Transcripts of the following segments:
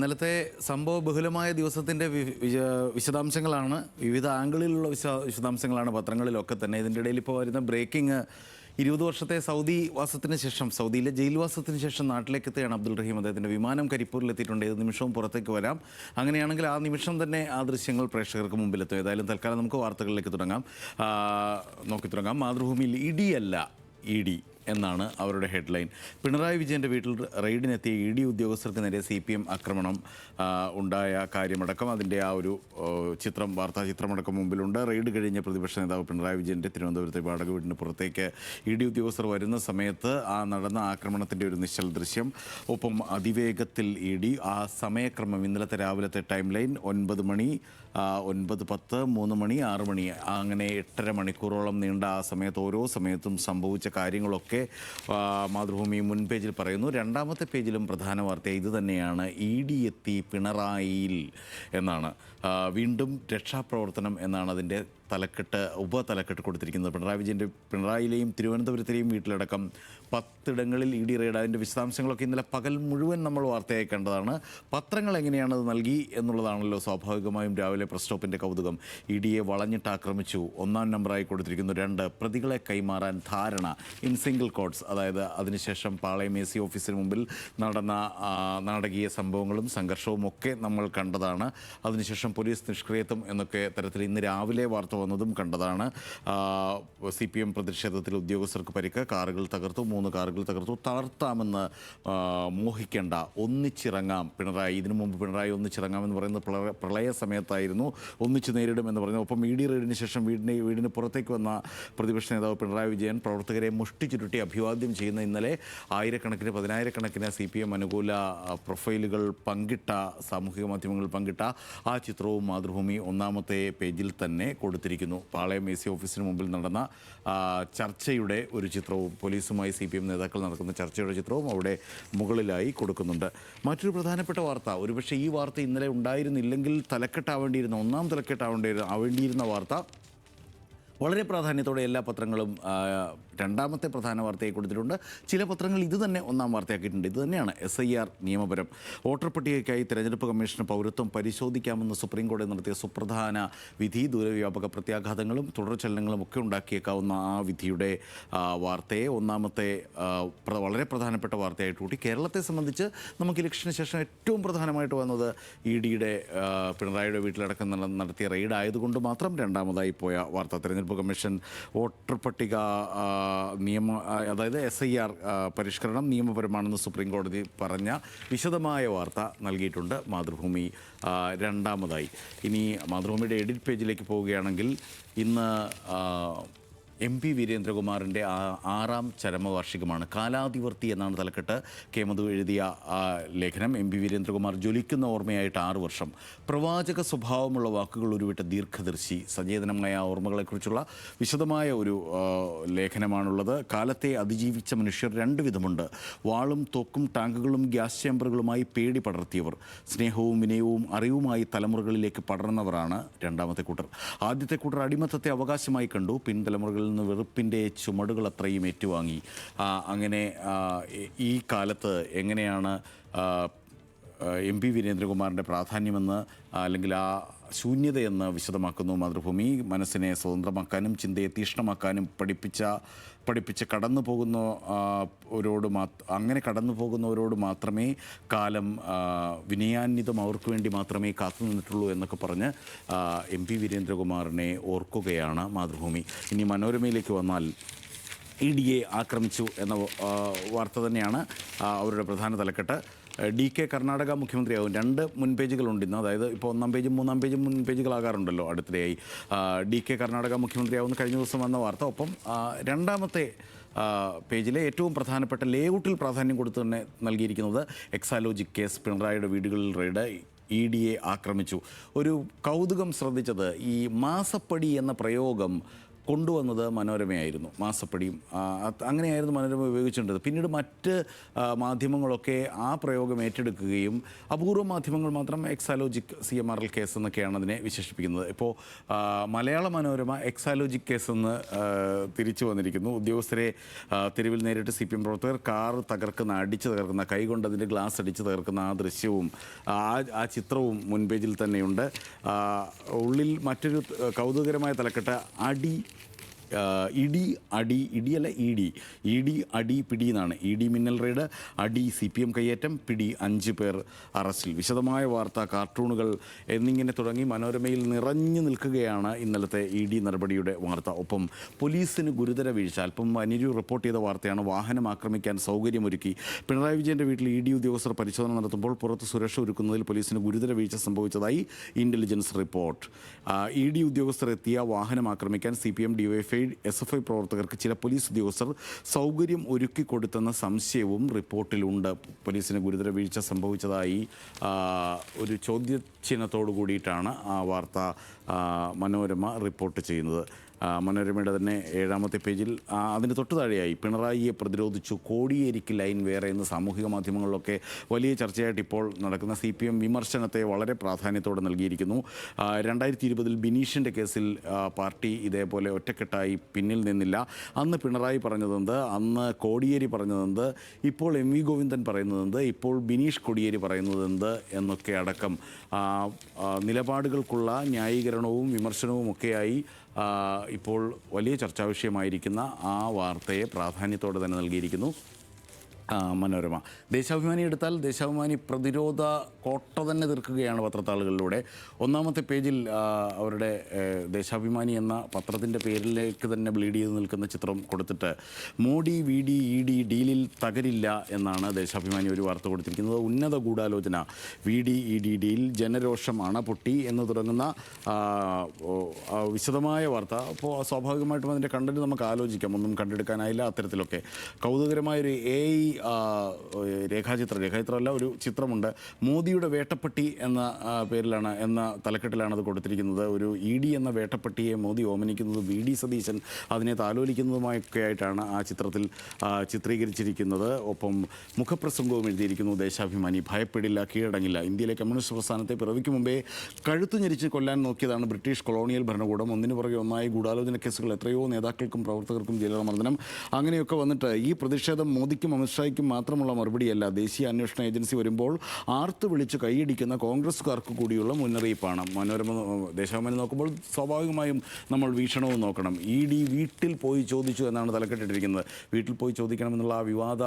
ഇന്നലത്തെ സംഭവ ബഹുലമായ ദിവസത്തിൻ്റെ വിശദാംശങ്ങളാണ്, വിവിധ ആംഗിളിലുള്ള വിശദാംശങ്ങളാണ് പത്രങ്ങളിലൊക്കെ തന്നെ. ഇതിൻ്റെ ഇടയിൽ ഇപ്പോൾ വരുന്ന ബ്രേക്കിംഗ്, 20 വർഷത്തെ സൗദി വാസത്തിന് ശേഷം, സൗദിയിലെ ജയിൽവാസത്തിന് ശേഷം നാട്ടിലേക്ക് എത്തുകയാണ് അബ്ദുൾ റഹീം. അദ്ദേഹത്തിൻ്റെ വിമാനം കരിപ്പൂരിലെത്തിയിട്ടുണ്ട്. ഏത് നിമിഷവും പുറത്തേക്ക് വരാം. അങ്ങനെയാണെങ്കിൽ ആ നിമിഷം തന്നെ ആ ദൃശ്യങ്ങൾ പ്രേക്ഷകർക്ക് മുമ്പിലെത്തും. ഏതായാലും തൽക്കാലം നമുക്ക് വാർത്തകളിലേക്ക് നോക്കി തുടങ്ങാം. മാതൃഭൂമിയിൽ ഇടിയല്ല ഇഡി എന്നാണ് അവരുടെ ഹെഡ്ലൈൻ. പിണറായി വിജയൻ്റെ വീട്ടിൽ റെയ്ഡിനെത്തിയ ഇ.ഡി. ഉദ്യോഗസ്ഥർക്ക് നേരെ CPM ആക്രമണം ഉണ്ടായ കാര്യമടക്കം അതിൻ്റെ ആ ഒരു വാർത്താ ചിത്രമടക്കം മുമ്പിലുണ്ട്. റെയ്ഡ് കഴിഞ്ഞ പ്രതിപക്ഷ നേതാവ് പിണറായി വിജയൻ്റെ തിരുവനന്തപുരത്തെ വാടക വീടിന് പുറത്തേക്ക് ഇ.ഡി. ഉദ്യോഗസ്ഥർ വരുന്ന സമയത്ത് ആ നടന്ന ആക്രമണത്തിൻ്റെ ഒരു നിശ്ചല ദൃശ്യം, ഒപ്പം അതിവേഗത്തിൽ ഇ.ഡി. ആ സമയക്രമം, ഇന്നലത്തെ രാവിലത്തെ ടൈം ലൈൻ 9 മണി, 9:10, 3 മണി, 6 മണി, അങ്ങനെ 8.5 മണിക്കൂറോളം നീണ്ട ആ സമയത്ത് ഓരോ സമയത്തും സംഭവിച്ച കാര്യങ്ങളൊക്കെ മാതൃഭൂമി മുൻ പേജിൽ പറയുന്നു. രണ്ടാമത്തെ പേജിലും പ്രധാന വാർത്ത ഇത് തന്നെയാണ്. ഇ.ഡി. എത്തി പിണറായിയിൽ എന്നാണ്. വീണ്ടും രക്ഷാപ്രവർത്തനം എന്നാണ് അതിൻ്റെ ഉപതലക്കെട്ട് കൊടുത്തിരിക്കുന്നത്. പിണറായിലെയും തിരുവനന്തപുരത്തിലെയും വീട്ടിലടക്കം 10 ഇടങ്ങളിൽ ഇ.ഡി. റെയ്ഡ്. അതിൻ്റെ വിശദാംശങ്ങളൊക്കെ ഇന്നലെ പകൽ മുഴുവൻ നമ്മൾ വാർത്തയായി കണ്ടതാണ്. പത്രങ്ങൾ എങ്ങനെയാണ് അത് നൽകി എന്നുള്ളതാണല്ലോ സ്വാഭാവികമായും രാവിലെ പ്രസ് സ്റ്റോപ്പിൻ്റെ കൗതുകം. ഇ.ഡിയെ വളഞ്ഞിട്ട് ആക്രമിച്ചു, 1-ാം നമ്പറായി കൊടുത്തിരിക്കുന്നു. 2, പ്രതികളെ കൈമാറാൻ ധാരണ ഇൻ സിംഗിൾ കോട്ട്സ്. അതായത് അതിനുശേഷം പാളയം AC ഓഫീസിന് മുമ്പിൽ നടന്ന നാടകീയ സംഭവങ്ങളും സംഘർഷവും ഒക്കെ നമ്മൾ കണ്ടതാണ്. അതിനുശേഷം പോലീസ് നിഷ്ക്രിയത്വം എന്നൊക്കെ തരത്തിൽ ഇന്ന് രാവിലെ വാർത്ത വന്നതും കണ്ടതാണ്. CPM പ്രതിഷേധത്തിൽ ഉദ്യോഗസ്ഥർക്ക് പരിക്ക്, കാറുകൾ തകർത്തു, 3 കാറുകൾ തകർത്തു. തകർത്താമെന്ന് മോഹിക്കേണ്ട, ഒന്നിച്ചിറങ്ങാം പിണറായി. ഇതിനു മുമ്പ് പിണറായി ഒന്നിച്ചിറങ്ങാമെന്ന് പറയുന്നത് പ്രളയ സമയത്തായിരുന്നു. ഒന്നിച്ചു നേരിടുമെന്ന് പറഞ്ഞു. ഒപ്പം ഇ.ഡി. റെയ്ഡിന് ശേഷം വീടിന് പുറത്തേക്ക് വന്ന പ്രതിപക്ഷ നേതാവ് പിണറായി വിജയൻ പ്രവർത്തകരെ മുഷ്ടിച്ചുരുട്ടി അഭിവാദ്യം ചെയ്യുന്ന ഇന്നലെ ആയിരക്കണക്കിന് 10,000-കണക്കിന് CPM അനുകൂല പ്രൊഫൈലുകൾ പങ്കിട്ട, സാമൂഹിക മാധ്യമങ്ങളിൽ പങ്കിട്ട ആ ചിത്രവും മാതൃഭൂമി 1-ാമത്തെ പേജിൽ തന്നെ കൊടുത്തിരിക്കുന്നു. പാളയം AC ഓഫീസിന് മുമ്പിൽ നടന്ന ചർച്ചയുടെ ഒരു ചിത്രവും, പോലീസുമായി CPM നേതാക്കൾ നടക്കുന്ന ചർച്ചയുടെ ചിത്രവും അവിടെ മുകളിലായി കൊടുക്കുന്നുണ്ട്. മറ്റൊരു പ്രധാനപ്പെട്ട വാർത്ത, ഒരുപക്ഷെ ഈ വാർത്ത ഇന്നലെ ഉണ്ടായിരുന്നില്ലെങ്കിൽ തലക്കെട്ടാവേണ്ടിയിരുന്ന, 1-ാം തലക്കെട്ടാവേണ്ടിയിരുന്ന വാർത്ത വളരെ പ്രാധാന്യത്തോടെ എല്ലാ പത്രങ്ങളും 2ാമത്തെ പ്രധാന വാർത്തയായി കൊടുത്തിട്ടുണ്ട്. ചില പത്രങ്ങൾ ഇത് തന്നെ 1-ാം വാർത്തയാക്കിയിട്ടുണ്ട്. ഇത് തന്നെയാണ് SIR നിയമപരം. വോട്ടർ പട്ടികയ്ക്കായി തെരഞ്ഞെടുപ്പ് കമ്മീഷന് പൗരത്വം പരിശോധിക്കാമെന്ന് സുപ്രീം കോടതി നടത്തിയ സുപ്രധാന വിധി, ദൂരവ്യാപക പ്രത്യാഘാതങ്ങളും തുടർചലനങ്ങളും ഒക്കെ ഉണ്ടാക്കിയേക്കാവുന്ന ആ വിധിയുടെ വാർത്തയെ 1-ാമത്തെ വളരെ പ്രധാനപ്പെട്ട വാർത്തയായിട്ട് കൂട്ടി. കേരളത്തെ സംബന്ധിച്ച് നമുക്ക് ഇലക്ഷന് ശേഷം ഏറ്റവും പ്രധാനമായിട്ട് വന്നത് ഇ.ഡിയുടെ പിണറായിയുടെ വീട്ടിലടക്കം നടത്തിയ റെയ്ഡ് ആയതുകൊണ്ട് മാത്രം 2ാമതായി പോയ വാർത്ത. തെരഞ്ഞെടുപ്പ് കമ്മീഷൻ വോട്ടർ പട്ടിക അതായത് SIR പരിഷ്കരണം നിയമപരമാണെന്ന് സുപ്രീം കോടതി പറഞ്ഞ വിശദമായ വാർത്ത നൽകിയിട്ടുണ്ട് മാതൃഭൂമി 2ാമതായി. ഇനി മാതൃഭൂമിയുടെ എഡിറ്റ് പേജിലേക്ക് പോവുകയാണെങ്കിൽ ഇന്ന് MP വീരേന്ദ്രകുമാറിൻ്റെ 6ാം ചരമവാർഷികമാണ്. കാലാതിവർത്തി എന്നാണ് തലക്കെട്ട്. കെ മധു എഴുതിയ ലേഖനം. MP വീരേന്ദ്രകുമാർ ജ്വലിക്കുന്ന ഓർമ്മയായിട്ട് 6 വർഷം. പ്രവാചക സ്വഭാവമുള്ള വാക്കുകൾ ഉരുവിട്ട ദീർഘദർശി, സചേതനമായ ഓർമ്മകളെക്കുറിച്ചുള്ള വിശദമായ ഒരു ലേഖനമാണുള്ളത്. കാലത്തെ അതിജീവിച്ച മനുഷ്യർ 2 വിധമുണ്ട്. വാളും തോക്കും ടാങ്കുകളും ഗ്യാസ് ചേമ്പറുകളുമായി പേടി പടർത്തിയവർ. സ്നേഹവും വിനയവും അറിവുമായി തലമുറകളിലേക്ക് പടർന്നവരാണ് 2ാമത്തെ കൂട്ടർ. ആദ്യത്തെ കൂട്ടർ അടിമത്തത്തെ അവകാശമായി കണ്ടു. പിൻതലമുറകളിൽ നിന്ന് വെറുപ്പിൻ്റെ ചുമടുകൾ അത്രയും ഏറ്റുവാങ്ങി. അങ്ങനെ ഈ കാലത്ത് എങ്ങനെയാണ് MP വീരേന്ദ്രകുമാറിൻ്റെ പ്രാധാന്യമെന്ന്, അല്ലെങ്കിൽ ആ ശൂന്യതയെന്ന് വിശദമാക്കുന്നു മാതൃഭൂമി. മനസ്സിനെ സ്വതന്ത്രമാക്കാനും ചിന്തയെ തീക്ഷ്ണമാക്കാനും പഠിപ്പിച്ച് കടന്നു പോകുന്നവരോട് മാത്രമേ കാലം വിനയാന്വിതം അവർക്ക് വേണ്ടി മാത്രമേ കാത്തു നിന്നിട്ടുള്ളൂ എന്നൊക്കെ പറഞ്ഞ് MP വീരേന്ദ്രകുമാറിനെ ഓർക്കുകയാണ് മാതൃഭൂമി. ഇനി മനോരമയിലേക്ക് വന്നാൽ ഇ.ഡിയെ ആക്രമിച്ചു എന്ന വാർത്ത തന്നെയാണ് അവരുടെ പ്രധാന തലക്കെട്ട്. DK കർണാടക മുഖ്യമന്ത്രിയാവും. 2 മുൻപേജുകളുണ്ട് ഇന്ന്. അതായത് ഇപ്പോൾ 1-ാം പേജും 3-ാം പേജും മുൻപേജുകളാകാറുണ്ടല്ലോ അടുത്തിടെയായി. DK കർണാടക മുഖ്യമന്ത്രിയാവുന്ന കഴിഞ്ഞ ദിവസം വന്ന വാർത്ത. ഒപ്പം 2ാമത്തെ പേജിലെ ഏറ്റവും പ്രധാനപ്പെട്ട ലേഔട്ടിൽ പ്രാധാന്യം കൊടുത്ത് തന്നെ നൽകിയിരിക്കുന്നത് എക്സാലോജിക് കേസ്. പിണറായിയുടെ വീടുകളിൽ റെയ്ഡ്, ഇ.ഡിയെ ആക്രമിച്ചു. ഒരു കൗതുകം ശ്രദ്ധിച്ചത്, ഈ മാസപ്പടി എന്ന പ്രയോഗം കൊണ്ടുവന്നത് മനോരമയായിരുന്നു. മാസപ്പടിയും അങ്ങനെയായിരുന്നു മനോരമ ഉപയോഗിച്ചിട്ടുള്ളത്. പിന്നീട് മറ്റ് മാധ്യമങ്ങളൊക്കെ ആ പ്രയോഗം ഏറ്റെടുക്കുകയും അപൂർവ മാധ്യമങ്ങൾ മാത്രം എക്സാലോജിക് CMRL കേസ് എന്നൊക്കെയാണ് അതിനെ വിശേഷിപ്പിക്കുന്നത്. ഇപ്പോൾ മലയാള മനോരമ എക്സാലോജിക് കേസ് എന്ന് തിരിച്ചു വന്നിരിക്കുന്നു. ഉദ്യോഗസ്ഥരെ തെരുവിൽ നേരിട്ട് CPM പ്രവർത്തകർ കാർ അടിച്ചു തകർക്കുന്ന, കൈകൊണ്ട് അതിൻ്റെ ഗ്ലാസ് അടിച്ച് തകർക്കുന്ന ആ ദൃശ്യവും ആ ചിത്രവും മുൻപേജിൽ തന്നെയുണ്ട്. ഉള്ളിൽ മറ്റൊരു കൗതുകകരമായ തലക്കെട്ട് ഇഡി അടി പിടി എന്നാണ്. ഇഡി മിന്നൽ റെയ്ഡ്, അടി CPM കയ്യേറ്റം, പിടി 5 പേർ അറസ്റ്റിൽ. വിശദമായ വാർത്ത, കാർട്ടൂണുകൾ എന്നിങ്ങനെ തുടങ്ങി മനോരമയിൽ നിറഞ്ഞു നിൽക്കുകയാണ് ഇന്നലത്തെ ED നടപടിയുടെ വാർത്ത. ഒപ്പം പോലീസിന് ഗുരുതര വീഴ്ച. അല്പം അനിരു റിപ്പോർട്ട് ചെയ്ത വാർത്തയാണ്. വാഹനം ആക്രമിക്കാൻ സൗകര്യമൊരുക്കി. പിണറായി വിജയൻ്റെ വീട്ടിൽ ED ഉദ്യോഗസ്ഥർ പരിശോധന നടത്തുമ്പോൾ പുറത്ത് സുരക്ഷ ഒരുക്കുന്നതിൽ പോലീസിന് ഗുരുതര വീഴ്ച സംഭവിച്ചതായി ഇൻ്റലിജൻസ് റിപ്പോർട്ട്. ED ഉദ്യോഗസ്ഥർ എത്തിയ വാഹനം ആക്രമിക്കാൻ CPM, DYFI, SFI പ്രവർത്തകർക്ക് ചില പോലീസ് ഉദ്യോഗസ്ഥർ സൗകര്യം ഒരുക്കിക്കൊടുത്തെന്ന സംശയവും റിപ്പോർട്ടിലുണ്ട്. പോലീസിന് ഗുരുതര വീഴ്ച സംഭവിച്ചതായി ഒരു ചോദ്യചിഹ്നത്തോടു കൂടിയിട്ടാണ് ആ വാർത്ത മനോരമ റിപ്പോർട്ട് ചെയ്യുന്നത്. മനോരമയുടെ തന്നെ 7ാമത്തെ പേജിൽ അതിന് തൊട്ടു താഴെയായി പിണറായിയെ പ്രതിരോധിച്ചു, കോടിയേരിക്ക് ലൈൻ വേറെ എന്ന് സാമൂഹിക മാധ്യമങ്ങളിലൊക്കെ വലിയ ചർച്ചയായിട്ട് ഇപ്പോൾ നടക്കുന്ന CPM വിമർശനത്തെ വളരെ പ്രാധാന്യത്തോടെ നൽകിയിരിക്കുന്നു. 2020 ബിനീഷിൻ്റെ കേസിൽ പാർട്ടി ഇതേപോലെ ഒറ്റക്കെട്ടായി പിന്നിൽ നിന്നില്ല. അന്ന് പിണറായി പറഞ്ഞതെന്ത്, അന്ന് കോടിയേരി പറഞ്ഞതെന്ത്, ഇപ്പോൾ MV ഗോവിന്ദൻ പറയുന്നതെന്ത്, ഇപ്പോൾ ബിനീഷ് കോടിയേരി പറയുന്നതെന്ത് എന്നൊക്കെ അടക്കം നിലപാടുകൾക്കുള്ള ന്യായീകരണവും വിമർശനവും ഒക്കെയായി ഇപ്പോൾ വലിയ ചർച്ചാ വിഷയമായിരിക്കുന്ന ആ വാർത്തയെ പ്രാധാന്യത്തോടെ തന്നെ നൽകിയിരിക്കുന്നു മനോരമ. ദേശാഭിമാനി എടുത്താൽ ദേശാഭിമാനി പ്രതിരോധ കോട്ട തന്നെ തീർക്കുകയാണ് പത്രത്താളുകളിലൂടെ. 1ാമത്തെ പേജിൽ അവരുടെ ദേശാഭിമാനി എന്ന പത്രത്തിൻ്റെ പേരിലേക്ക് തന്നെ ബ്ലീഡ് ചെയ്ത് നിൽക്കുന്ന ചിത്രം കൊടുത്തിട്ട് മോഡി VD ED ഡീലിൽ തകരില്ല എന്നാണ് ദേശാഭിമാനി ഒരു വാർത്ത കൊടുത്തിരിക്കുന്നത്. ഉന്നത ഗൂഢാലോചന, VD ED ഡീൽ, ജനരോഷമാണ് പൊട്ടി എന്ന് തുടങ്ങുന്ന വിശദമായ വാർത്ത. അപ്പോൾ സ്വാഭാവികമായിട്ടും അതിൻ്റെ കണ്ടന്റ് നമുക്ക് ആലോചിക്കാം. ഒന്നും കണ്ടെടുക്കാനായില്ല. അത്തരത്തിലൊക്കെ കൗതുകരമായൊരു AI രേഖാചിത്രമല്ല, ഒരു ചിത്രമുണ്ട്. മോദിയുടെ വേട്ടപ്പട്ടി എന്ന പേരിലാണ്, എന്ന തലക്കെട്ടിലാണ് അത് കൊടുത്തിരിക്കുന്നത്. ഒരു ED എന്ന വേട്ടപ്പട്ടിയെ മോദി ഓമനിക്കുന്നത്, VD സതീശൻ അതിനെ താലോലിക്കുന്നതുമൊക്കെ ആയിട്ടാണ് ആ ചിത്രത്തിൽ ചിത്രീകരിച്ചിരിക്കുന്നത്. ഒപ്പം മുഖപ്രസംഗവും എഴുതിയിരിക്കുന്നു ദേശാഭിമാനി. ഭയപ്പെടില്ല, കീഴടങ്ങില്ല. ഇന്ത്യയിലെ കമ്മ്യൂണിസ്റ്റ് പ്രസ്ഥാനത്തെ പിറവിക്ക് മുമ്പേ കഴുത്തു ഞെരിച്ച് കൊല്ലാൻ നോക്കിയതാണ് ബ്രിട്ടീഷ് കൊളോണിയൽ ഭരണകൂടം. ഒന്നിനു പുറകെ ഒന്നായി ഗൂഢാലോചന കേസുകൾ, എത്രയോ നേതാക്കൾക്കും പ്രവർത്തകർക്കും ജയിലമർദ്ദനം, അങ്ങനെയൊക്കെ വന്നിട്ട് ഈ പ്രതിഷേധം മോദിക്കും അമിത്ഷായ്ക്കും മാത്രമുള്ള മറുപടിയല്ല. ദേശീയ അന്വേഷണ ഏജൻസി വരുമ്പോൾ ആർത്ത് വിളിച്ച് കൈയടിക്കുന്ന കോൺഗ്രസ്സുകാർക്ക് കൂടിയുള്ള മുന്നറിയിപ്പാണ്. മനോരമ ദേശാഭിമാനി നോക്കുമ്പോൾ സ്വാഭാവികമായും നമ്മൾ വീക്ഷണവും നോക്കണം. ED വീട്ടിൽ പോയി ചോദിച്ചു എന്നാണ് തലക്കെട്ടിട്ടിരിക്കുന്നത്. വീട്ടിൽ പോയി ചോദിക്കണമെന്നുള്ള ആ വിവാദ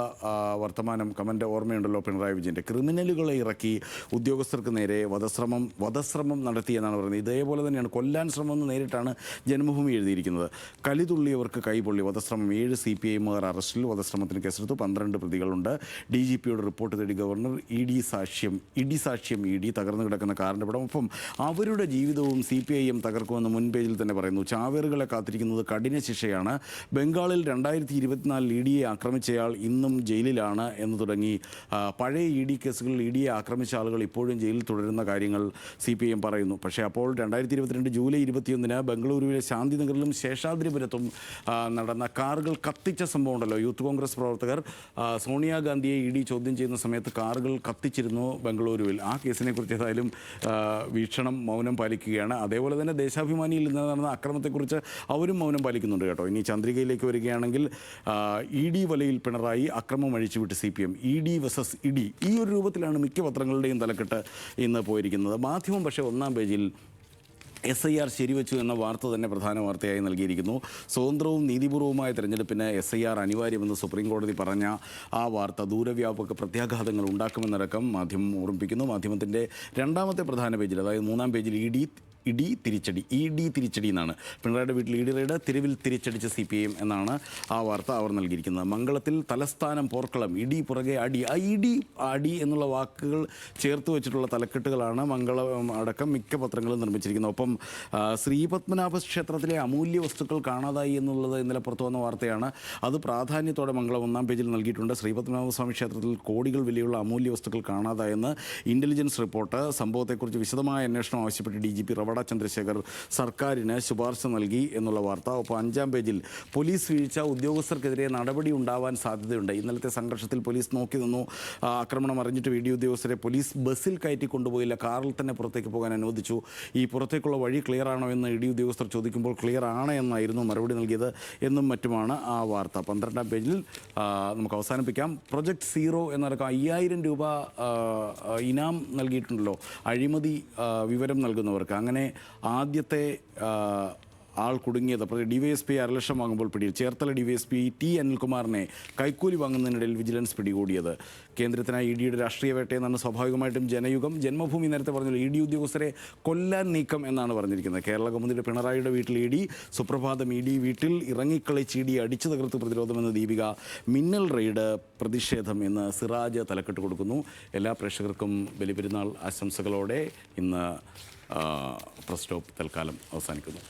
വർത്തമാനം, കമൻ്റ് ഓർമ്മയുണ്ടല്ലോ പിണറായി വിജയൻ്റെ. ക്രിമിനലുകളെ ഇറക്കി ഉദ്യോഗസ്ഥർക്ക് നേരെ വധശ്രമം നടത്തി എന്നാണ് പറയുന്നത്. ഇതേപോലെ തന്നെയാണ് കൊല്ലാൻ ശ്രമം എന്ന് നേരിട്ടാണ് ജന്മഭൂമി എഴുതിയിരിക്കുന്നത്. കലിതുള്ളിയവർക്ക് കൈപൊള്ളി, വധശ്രമം, 7 CPIമാർ അറസ്റ്റിൽ. വധശ്രമത്തിന് കേസെടുത്തു, 12 പ്രതികളുണ്ട്. DGPയുടെ റിപ്പോർട്ട് തേടി ഗവർണർ. ഇഡി സാക്ഷ്യം ED തകർന്നു കിടക്കുന്ന കാറിൻ്റെ പടം. ഒപ്പം അവരുടെ ജീവിതവും CPIM തകർക്കുമെന്ന് മുൻപേജിൽ തന്നെ പറയുന്നു. ചാവേറുകളെ കാത്തിരിക്കുന്നത് കഠിന ശിക്ഷയാണ്. ബംഗാളിൽ 2024 EDയെ ആക്രമിച്ചയാൾ ഇന്നും ജയിലിലാണ് എന്ന് തുടങ്ങി പഴയ ED കേസുകളിൽ EDയെ ആക്രമിച്ച ആളുകൾ ഇപ്പോഴും ജയിലിൽ തുടരുന്ന കാര്യങ്ങൾ CPIM പറയുന്നു. പക്ഷേ അപ്പോൾ 2022 ജൂലൈ 21 ബംഗളൂരുവിലെ ശാന്തിനഗറിലും ശേഷാദ്രിപുരത്തും നടന്ന കാറുകൾ കത്തിച്ച സംഭവം ഉണ്ടല്ലോ. യൂത്ത് കോൺഗ്രസ് പ്രവർത്തകർ സോണിയാഗാന്ധിയെ ED ചോദ്യം ചെയ്യുന്ന സമയത്ത് കാറുകൾ കത്തിച്ചിരുന്നു ബംഗളൂരുവിൽ. ആ കേസിനെ കുറിച്ച് ഏതായാലും വീക്ഷണം മൗനം പാലിക്കുകയാണ്. അതേപോലെ തന്നെ ദേശാഭിമാനിയിൽ നിന്ന് നടന്ന അക്രമത്തെക്കുറിച്ച് അവരും മൗനം പാലിക്കുന്നുണ്ട് കേട്ടോ. ഇനി ചന്ദ്രികയിലേക്ക് വരികയാണെങ്കിൽ ED വലയിൽ പിണറായി, അക്രമം അഴിച്ചുവിട്ട് CPM, ED വേഴ്സസ് ED, ഈ ഒരു രൂപത്തിലാണ് മിക്ക പത്രങ്ങളുടെയും തലക്കെട്ട് ഇന്ന് പോയിരിക്കുന്നത്. മാധ്യമം പക്ഷേ 1ാം പേജിൽ SIR ശരിവെച്ചു എന്ന വാർത്ത തന്നെ പ്രധാന വാർത്തയായി നൽകിയിരിക്കുന്നു. സ്വതന്ത്രവും നീതിപൂർവവുമായ തെരഞ്ഞെടുപ്പിന് SIR അനിവാര്യമെന്ന് സുപ്രീം കോടതി പറഞ്ഞ ആ വാർത്ത ദൂരവ്യാപക പ്രത്യാഘാതങ്ങൾ ഉണ്ടാക്കുമെന്നടക്കം മാധ്യമം ഓർമ്മിപ്പിക്കുന്നു. മാധ്യമത്തിൻ്റെ 2ാമത്തെ പ്രധാന പേജിൽ, അതായത് 3ാം പേജിൽ ED തിരിച്ചടി എന്നാണ്. പിണറായിയുടെ വീട്ടിൽ ED റെയ്ഡ്, തെരുവിൽ തിരിച്ചടിച്ച CPIM എന്നാണ് ആ വാർത്ത അവർ നൽകിയിരിക്കുന്നത്. മംഗളത്തിൽ തലസ്ഥാനം പോർക്കളം, ED പുറകെ അടി. ആ അടി എന്നുള്ള വാക്കുകൾ ചേർത്ത് വെച്ചിട്ടുള്ള തലക്കെട്ടുകളാണ് മംഗളം അടക്കം മിക്ക പത്രങ്ങളും നിർമ്മിച്ചിരിക്കുന്നത്. ഒപ്പം ശ്രീപത്മനാഭ ക്ഷേത്രത്തിലെ അമൂല്യ വസ്തുക്കൾ കാണാതായി എന്നുള്ളത് ഇന്നലെ പുറത്തു വന്ന വാർത്തയാണ്. അത് പ്രാധാന്യത്തോടെ മംഗളം 1ാം പേജിൽ നൽകിയിട്ടുണ്ട്. ശ്രീപത്മനാഭസ്വാമി ക്ഷേത്രത്തിൽ കോടികൾ വിലയുള്ള അമൂല്യ വസ്തുക്കൾ കാണാതായെന്ന് ഇൻ്റലിജൻസ് റിപ്പോർട്ട്. സംഭവത്തെക്കുറിച്ച് വിശദമായ അന്വേഷണം ആവശ്യപ്പെട്ട് DGP റവള കല്ലറ ചന്ദ്രശേഖർ സർക്കാരിന് ശുപാർശ നൽകി എന്നുള്ള വാർത്ത. ഒപ്പം 5-ാം പേജിൽ പോലീസ് വീഴ്ച, ഉദ്യോഗസ്ഥർക്കെതിരെ നടപടി ഉണ്ടാവാൻ സാധ്യതയുണ്ട്. ഇന്നലത്തെ സംഘർഷത്തിൽ പോലീസ് നോക്കി നിന്നു. ആക്രമണം അറിഞ്ഞിട്ട് വീഡിയോ ഉദ്യോഗസ്ഥരെ പോലീസ് ബസ്സിൽ കയറ്റി കൊണ്ടുപോയില്ല, കാറിൽ തന്നെ പുറത്തേക്ക് പോകാൻ അനുവദിച്ചു. ഈ പുറത്തേക്കുള്ള വഴി ക്ലിയർ ആണോ എന്ന് ഇ ഡി ഉദ്യോഗസ്ഥർ ചോദിക്കുമ്പോൾ ക്ലിയർ ആണ് എന്നായിരുന്നു മറുപടി നൽകിയത് എന്നും മറ്റുമാണ് ആ വാർത്ത. 12-ാം പേജിൽ നമുക്ക് അവസാനിപ്പിക്കാം. പ്രൊജക്ട് സീറോ എന്നടക്കം 5000 രൂപ ഇനാം നൽകിയിട്ടുണ്ടല്ലോ അഴിമതി വിവരം നൽകുന്നവർക്ക്. അങ്ങനെ ആദ്യത്തെ ആൾ കുടുങ്ങിയത് DYSP 6 ലക്ഷം വാങ്ങുമ്പോൾ പിടിയിൽ. ചേർത്തല DYSP T അനിൽകുമാറിനെ കൈക്കൂലി വാങ്ങുന്നതിനിടയിൽ വിജിലൻസ് പിടികൂടിയത്. കേന്ദ്രത്തിനായി ED യുടെ രാഷ്ട്രീയ വേട്ടയെന്നാണ് സ്വാഭാവികമായിട്ടും ജനയുഗം. ജന്മഭൂമി നേരത്തെ പറഞ്ഞല്ലോ ED ഉദ്യോഗസ്ഥരെ കൊല്ലാൻ നീക്കം എന്നാണ് പറഞ്ഞിരിക്കുന്നത്. കേരള കൗമുദിയുടെ പിണറായിയുടെ വീട്ടിൽ ED, സുപ്രഭാതം ED വീട്ടിൽ ഇറങ്ങിക്കളിച്ച് ED അടിച്ചു തകർത്ത് പ്രതിരോധമെന്ന് ദീപിക. മിന്നൽ റെയ്ഡ് പ്രതിഷേധം എന്ന് സിറാജ് തലക്കെട്ട് കൊടുക്കുന്നു. എല്ലാ പ്രേക്ഷകർക്കും ബലിപെരുന്നാൾ ആശംസകളോടെ ഇന്ന് പ്രസ് സ്റ്റോപ്പ് തൽക്കാലം അവസാനിക്കുന്നു.